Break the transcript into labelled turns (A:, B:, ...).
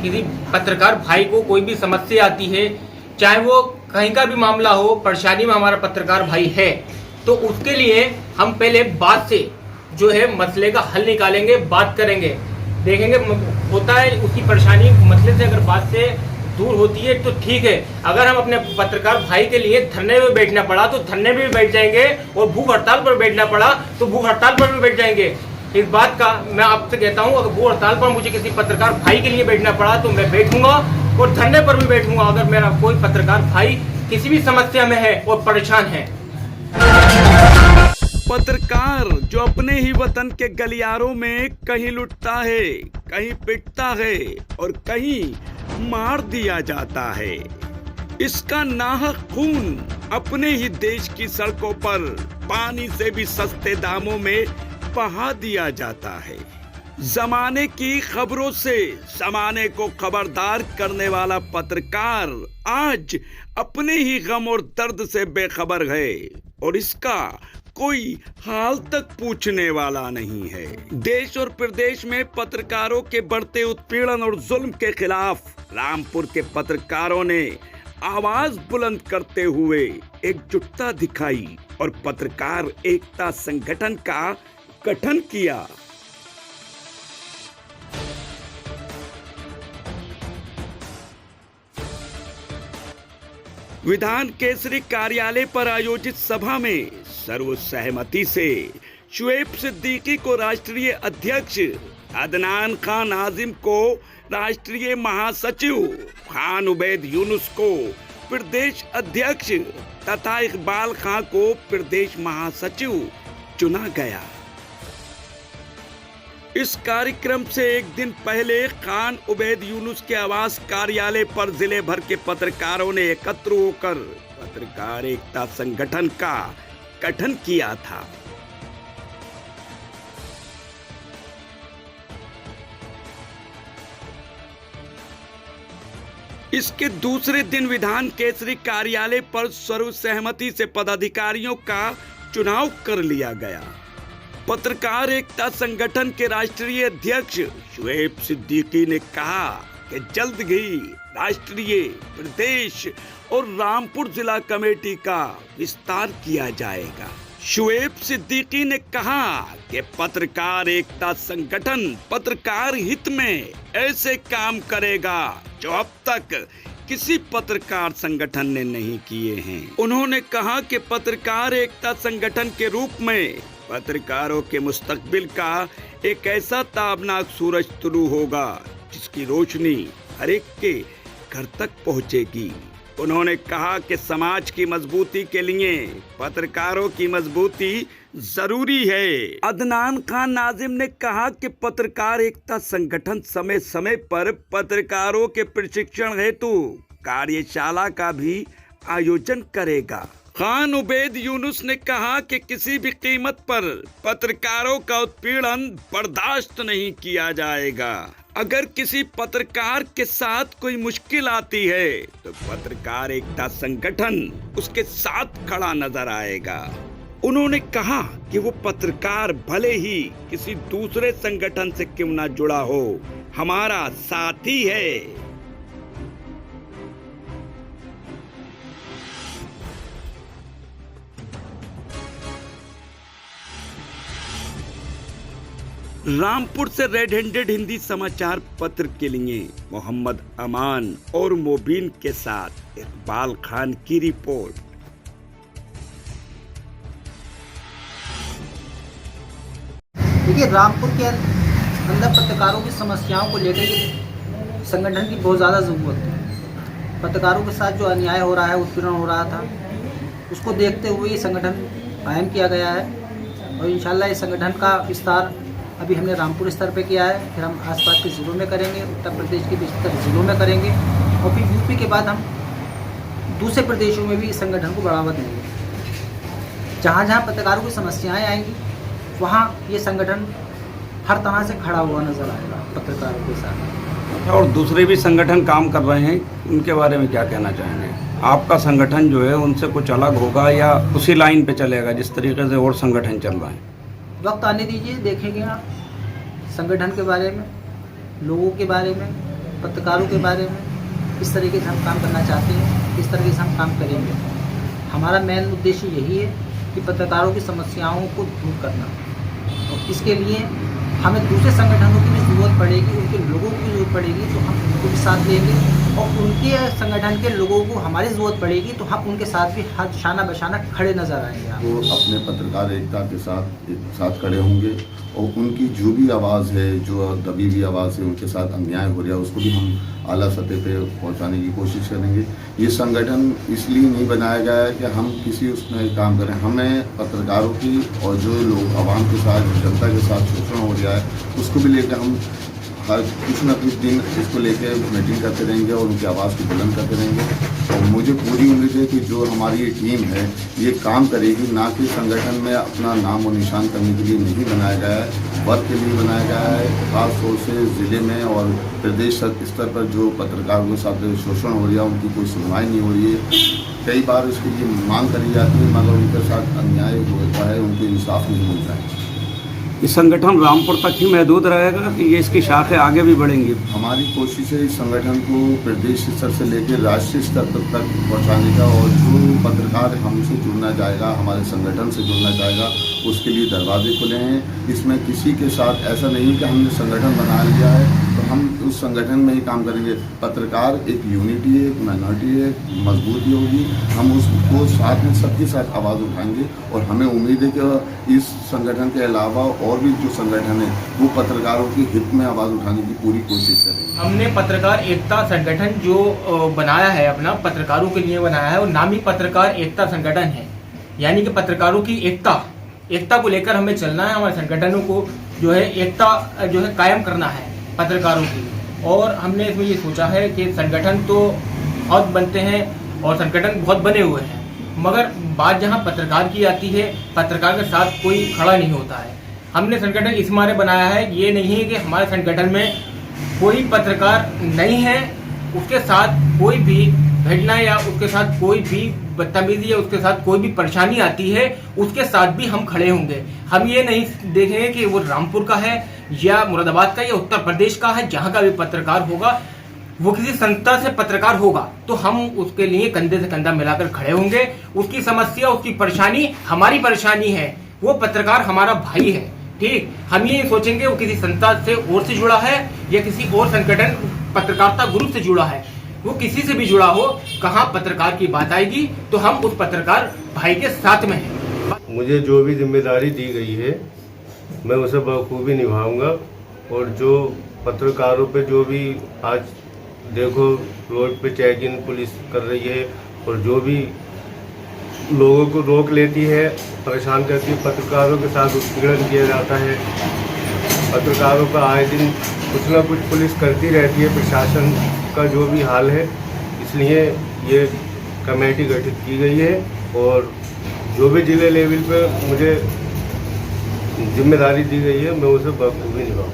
A: किसी पत्रकार भाई को कोई भी समस्या आती है, चाहे वो कहीं का भी मामला हो, परेशानी में हमारा पत्रकार भाई है, तो उसके लिए हम पहले बात से जो है मसले का हल निकालेंगे, बात करेंगे, देखेंगे होता है उसकी परेशानी मसले से अगर बात से दूर होती है तो ठीक है। अगर हम अपने पत्रकार भाई के लिए धरने में बैठना पड़ा तो धरने में भी बैठ जाएंगे, और भूख हड़ताल पर बैठना पड़ा तो भूख हड़ताल पर भी बैठ जाएंगे। इस बात का मैं आपसे कहता हूं, अगर भूख हड़ताल पर मुझे किसी पत्रकार भाई के लिए बैठना पड़ा तो मैं बैठूंगा, और धरने पर भी बैठूंगा अगर मेरा कोई पत्रकार भाई किसी भी समस्या में है और परेशान है।
B: पत्रकार जो अपने ही वतन के गलियारों में कहीं लुटता है, कहीं पिटता है और कहीं मार दिया जाता है, इसका नाहक खून अपने ही देश की सड़कों पर पानी से भी सस्ते दामों में बहा दिया जाता है। जमाने की खबरों से जमाने को खबरदार करने वाला पत्रकार आज अपने ही गम और दर्द से बेखबर है, और इसका कोई हाल तक पूछने वाला नहीं है। देश और प्रदेश में पत्रकारों के बढ़ते उत्पीड़न और जुल्म के खिलाफ रामपुर के पत्रकारों ने आवाज बुलंद करते हुए एकजुटता दिखाई और पत्रकार एकता संगठन का गठन किया। विधान केसरी कार्यालय पर आयोजित सभा में सर्वसहमति से शुएब सिद्दीकी को राष्ट्रीय अध्यक्ष, अदनान खान आजिम को राष्ट्रीय महासचिव, खान उबैद यूनुस को प्रदेश अध्यक्ष तथा इकबाल खां को प्रदेश महासचिव चुना गया। इस कार्यक्रम से एक दिन पहले खान उबैद यूनुस के आवास कार्यालय पर जिले भर के पत्रकारों ने एकत्र होकर पत्रकार एकता संगठन का गठन किया था। इसके दूसरे दिन विधान केसरी कार्यालय पर सर्वसहमति से पदाधिकारियों का चुनाव कर लिया गया। पत्रकार एकता संगठन के राष्ट्रीय अध्यक्ष शुएब सिद्दीकी ने कहा कि जल्द ही राष्ट्रीय, प्रदेश और रामपुर जिला कमेटी का विस्तार किया जाएगा। शुएब सिद्दीकी ने कहा कि पत्रकार एकता संगठन पत्रकार हित में ऐसे काम करेगा जो अब तक किसी पत्रकार संगठन ने नहीं किए हैं। उन्होंने कहा कि पत्रकार एकता संगठन के रूप में पत्रकारों के मुस्तकबिल का एक ऐसा ताबनाक सूरज तुलू होगा जिसकी रोशनी हर एक के घर तक पहुंचेगी। उन्होंने कहा कि समाज की मजबूती के लिए पत्रकारों की मजबूती जरूरी है। अदनान खान नाजिम ने कहा कि पत्रकार एकता संगठन समय समय पर पत्रकारों के प्रशिक्षण हेतु कार्यशाला का भी आयोजन करेगा। खान उबैद यूनुस ने कहा कि किसी भी कीमत पर पत्रकारों का उत्पीड़न बर्दाश्त नहीं किया जाएगा। अगर किसी पत्रकार के साथ कोई मुश्किल आती है तो पत्रकार एकता संगठन उसके साथ खड़ा नजर आएगा। उन्होंने कहा कि वो पत्रकार भले ही किसी दूसरे संगठन से क्यों ना जुड़ा हो, हमारा साथी है। रामपुर से रेड हैंडेड हिंदी समाचार पत्र के लिए मोहम्मद अमान और मोबीन के साथ इकबाल खान की रिपोर्ट।
C: देखिए, रामपुर के अंदर पत्रकारों की समस्याओं को लेकर संगठन की बहुत ज़्यादा ज़रूरत है। पत्रकारों के साथ जो अन्याय हो रहा है, उत्पीड़न हो रहा था, उसको देखते हुए ये संगठन कायम किया गया है। और इंशाल्लाह इस संगठन का विस्तार अभी हमने रामपुर स्तर पे किया है, फिर हम आसपास के ज़िलों में करेंगे, उत्तर प्रदेश के 75 ज़िलों में करेंगे, और फिर यूपी के बाद हम दूसरे प्रदेशों में भी इस संगठन को बढ़ावा देंगे। जहाँ जहाँ पत्रकारों की समस्याएं आएंगी वहाँ ये संगठन हर तरह से खड़ा हुआ नजर आएगा पत्रकारों के साथ।
D: और दूसरे भी संगठन काम कर रहे हैं, उनके बारे में क्या कहना चाहेंगे? आपका संगठन जो है उनसे कुछ अलग होगा या उसी लाइन पे चलेगा जिस तरीके से और संगठन चल रहा है?
C: वक्त आने दीजिए, देखेंगे आप संगठन के बारे में, लोगों के बारे में, पत्रकारों के बारे में इस तरीके से हम काम करना चाहते हैं, इस तरीके से हम काम करेंगे। हमारा मेन उद्देश्य यही है कि पत्रकारों की समस्याओं को दूर करना, और इसके लिए हमें दूसरे संगठनों की भी ज़रूरत पड़ेगी, उनके लोगों की ज़रूरत पड़ेगी तो हम उनको भी साथ लेंगे, और उनके संगठन के लोगों को हमारी ज़रूरत पड़ेगी तो हम उनके साथ भी हर शाना बशाना खड़े नज़र आएंगे।
E: वो अपने पत्रकार एकता के साथ एक साथ खड़े होंगे और उनकी जो भी आवाज़ है, जो दबी हुई आवाज़ है, उनके साथ अन्याय हो रहा है, उसको भी हम आला सतह पे पहुंचाने की कोशिश करेंगे। ये संगठन इसलिए नहीं बनाया गया है कि हम किसी उसमें काम करें, हमें पत्रकारों की और जो लोग आवाम के साथ, जनता के साथ शोषण हो रहा है, उसको भी लेकर हम हर कुछ न कुछ दिन इसको लेकर मीटिंग करते रहेंगे और उनकी आवाज़ को बुलंद करते रहेंगे। और मुझे पूरी उम्मीद है कि जो हमारी ये टीम है ये काम करेगी, ना कि संगठन में अपना नाम और निशान करने के लिए नहीं बनाया गया है, वर्क के लिए बनाया गया है। खास तौर से ज़िले में और प्रदेश स्तर पर जो पत्रकारों के साथ शोषण हो रहा है, उनकी कोई सुनवाई नहीं हो रही है। कई बार इसके लिए मांग करी जाती है मगर उनके साथ अन्याय होता है, उनको इंसाफ नहीं मिलता है।
D: ये संगठन रामपुर तक ही महदूद रहेगा कि ये इसकी शाखें आगे भी बढ़ेंगी?
E: हमारी कोशिश है इस संगठन को प्रदेश स्तर से लेकर राष्ट्रीय स्तर तक पहुंचाने का, और जो पत्रकार हमसे जुड़ना चाहेगा, हमारे संगठन से जुड़ना चाहेगा, उसके लिए दरवाजे खुले हैं। इसमें किसी के साथ ऐसा नहीं कि हमने संगठन बना लिया है तो हम उस संगठन में ही काम करेंगे। पत्रकार एक यूनिटी है, एक माइनॉरिटी है, मजबूती होगी, हम उसको साथ में सबके साथ आवाज़ उठाएंगे। और हमें उम्मीद है कि इस संगठन के अलावा और भी जो संगठन है वो पत्रकारों के हित में आवाज़ उठाने की पूरी कोशिश करेंगे।
A: हमने पत्रकार एकता संगठन जो बनाया है, अपना पत्रकारों के लिए बनाया है, और नाम ही पत्रकार एकता संगठन है। यानी कि पत्रकारों की एकता को लेकर हमें चलना है। हमारे संगठनों को जो है एकता जो है कायम करना है पत्रकारों की। और हमने इसमें ये सोचा है कि संगठन तो बहुत बनते हैं और संगठन बहुत बने हुए हैं, मगर बात जहाँ पत्रकार की आती है, पत्रकार के साथ कोई खड़ा नहीं होता है। हमने संगठन इस मारे बनाया है, ये नहीं है कि हमारे संगठन में कोई पत्रकार नहीं है, उसके साथ कोई भी घटना या उसके साथ कोई भी बदतमीजी या उसके साथ कोई भी परेशानी आती है, उसके साथ भी हम खड़े होंगे। हम ये नहीं देखेंगे कि वो रामपुर का है या मुरादाबाद का या उत्तर प्रदेश का है, जहाँ का भी पत्रकार होगा, वो किसी संस्था से पत्रकार होगा तो हम उसके लिए कंधे से कंधा मिलाकर खड़े होंगे। उसकी समस्या, उसकी परेशानी हमारी परेशानी है, वो पत्रकार हमारा भाई है। ठीक, हम ये सोचेंगे वो किसी संस्था से और से जुड़ा है या किसी और संगठन पत्रकारिता ग्रुप से जुड़ा है, वो किसी से भी जुड़ा हो, कहाँ पत्रकार की बात आएगी तो हम उस पत्रकार भाई के साथ में हैं।
F: मुझे जो भी जिम्मेदारी दी गई है मैं उसे बखूबी निभाऊंगा। और जो पत्रकारों पे जो भी आज देखो रोड पे चेकिंग पुलिस कर रही है और जो भी लोगों को रोक लेती है, परेशान करती है, पत्रकारों के साथ उत्पीड़न किया जाता है। पत्रकारों का आए दिन कुछ ना कुछ पुलिस करती रहती है, प्रशासन का जो भी हाल है। इसलिए ये कमेटी गठित की गई है और जो भी जिले लेवल पे मुझे जिम्मेदारी दी गई है मैं उसे बखूबी निभाऊँ।